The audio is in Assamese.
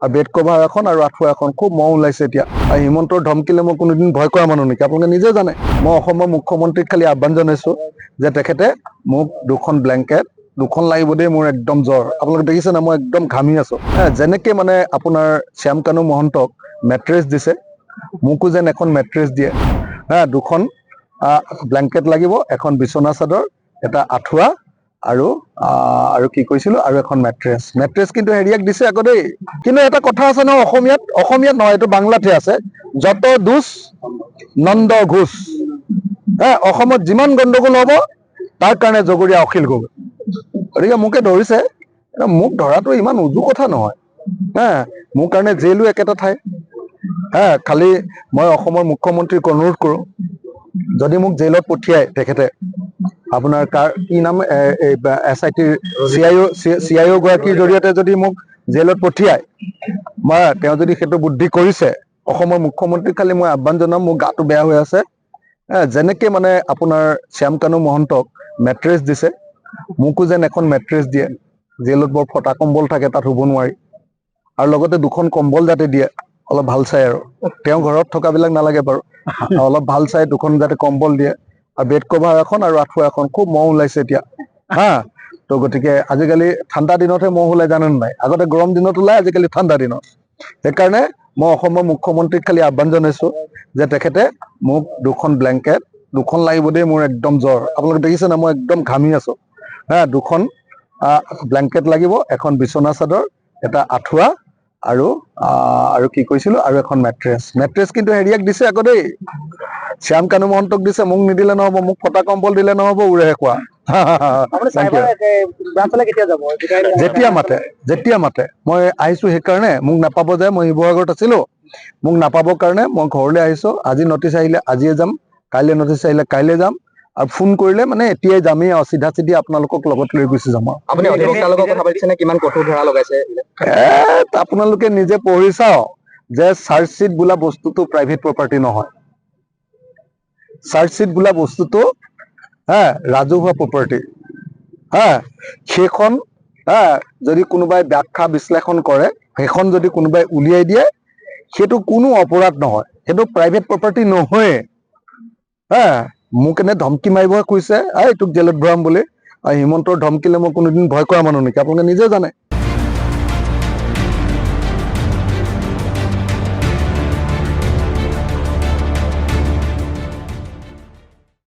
আৰু বেড কভাৰ এখন আৰু আঁঠুৱা এখন খুব মহ ওলাইছে এতিয়া। আৰু হিমন্তৰ ধমকিলে মই কোনোদিন ভয় কৰা মানুহ নেকি আপোনালোকে নিজে জানে। মই অসমৰ মুখ্যমন্ত্ৰীক খালি আহ্বান জনাইছো যে তেখেতে মোক 2খন ব্লেংকেট 2খন লাগিব দেই, মোৰ একদম জ্বৰ। আপোনালোকে দেখিছে না, মই একদম ঘামি আছো। যেনেকে মানে আপোনাৰ শ্যাম কানু মহন্তক মেট্ৰেছ দিছে, মোকো যেন এখন মেট্ৰেছ দিয়ে। 2খন ব্লেংকেট লাগিব, এখন বিচনা চাদৰ, এটা আঁঠুৱা আৰু কি কৈছিলো, আৰু এখন মেট্ৰেছ কিন্তু হেৰিয়াক দিছে আকৌ দেই। কিন্তু এটা কথা আছে ন, অসমীয়াত নহয়, এইটো বাংলাতহে আছে, যত দোষ নন্দ ঘোষ। অসমত যিমান গণ্ডগোল হ'ব তাৰ কাৰণে জগৰীয়া অখিল গগৈ। গতিকে মোকে ধৰিছে, মোক ধৰাটো ইমান উজু কথা নহয়। মোৰ কাৰণে জেইলো একেটা ঠাই। খালি মই অসমৰ মুখ্যমন্ত্ৰীক অনুৰোধ কৰো, যদি মোক জেইলত পঠিয়ায় তেখেতে, আপোনাৰ কি নাম, SITৰ CIO গৰাকীৰ জৰিয়তে যদি মোক জেলত পঠিয়ায়, তেওঁ যদি সেইটো বুদ্ধি কৰিছে, অসমৰ মুখ্যমন্ত্ৰীক খালি মই আহ্বান জনাম, মোৰ গাটো বেয়া হৈ আছে। যেনেকে মানে আপোনাৰ শ্যাম কানু মহন্তক মেট্ৰেছ দিছে, মোকো যেন এখন মেট্ৰেছ দিয়ে। জেলত বৰ ফটা কম্বল থাকে, তাত শুব নোৱাৰি। আৰু লগতে 2খন কম্বল যাতে দিয়ে, অলপ ভাল চাই। আৰু তেওঁ ঘৰত থকাবিলাক নালাগে বাৰু, অলপ ভাল চাই 2খন যাতে কম্বল দিয়ে। আৰু বেড কভাৰ এখন আৰু আঁঠুৱা এখন, খুব মহ ওলাইছে এতিয়া। তো গতিকে আজিকালি ঠাণ্ডা দিনতহে মহ ওলাই, জানে নাই? আগতে গৰম দিনত ওলাই, আজিকালি ঠাণ্ডা দিনত। সেইকাৰণে মই অসমৰ মুখ্যমন্ত্ৰীক খালি আহ্বান জনাইছো যে তেখেতে মোক 2খন ব্লেংকেট 2খন লাগিব দেই, মোৰ একদম জ্বৰ। আপোনালোকে দেখিছে না, মই একদম ঘামি আছো। 2খন ব্লেংকেট লাগিব, এখন বিচনা চাদৰ, এটা আঁঠুৱা আৰু কি কৈছিলো, আৰু এখন মেট্ৰেছ কিন্তু হেৰিয়াক দিছে আকৌ দেই। শ্যাম কানু মহন্তক দিছে, মোক নিদিলে নহব। মোক ফটা কম্বল দিলে নহব, উৰেহে কোৱা। যেতিয়া মাতে মই আহিছো। সেইকাৰণে মোক নাপাব যে, মই শিৱসাগৰত আছিলো, মোক নাপাবৰ কাৰণে মই ঘৰলৈ আহিছো। আজি নটিচ আহিলে আজিয়ে যাম, কাইলৈ নটিচ আহিলে কাইলৈ যাম। আৰু ফোন কৰিলে মানে এতিয়াই যামেই, আৰু চিধা আপোনালোকক লগত লৈ গুচি যাম। আপুনি অধিবক্তাৰ লগত কথা পাতিছে নে? কিমান কঠোৰ ধৰা লগাইছে? আপোনালোকে নিজে পঢ়ি চাও যে চাৰ্জশ্বিট বোলা বস্তুটো প্ৰাইভেট প্ৰপাৰ্টি নহয়। চাৰ্জশ্বিট বোলা বস্তুটো ৰাজহুৱা প্ৰপাৰ্টি। সেইখন যদি কোনোবাই ব্যাখ্যা বিশ্লেষণ কৰে, সেইখন যদি কোনোবাই উলিয়াই দিয়ে, সেইটো কোনো অপৰাধ নহয়, সেইটো প্ৰাইভেট প্ৰপাৰ্টি নহয়ে। মোক এনে ধমকি মাৰিব কৈছে, তোক জেলত ভৰাম বুলি। হিমন্তৰ ধমকিলে মই কোনোদিন ভয় কৰা মানুহ নেকি আপোনালোকে নিজে জানে।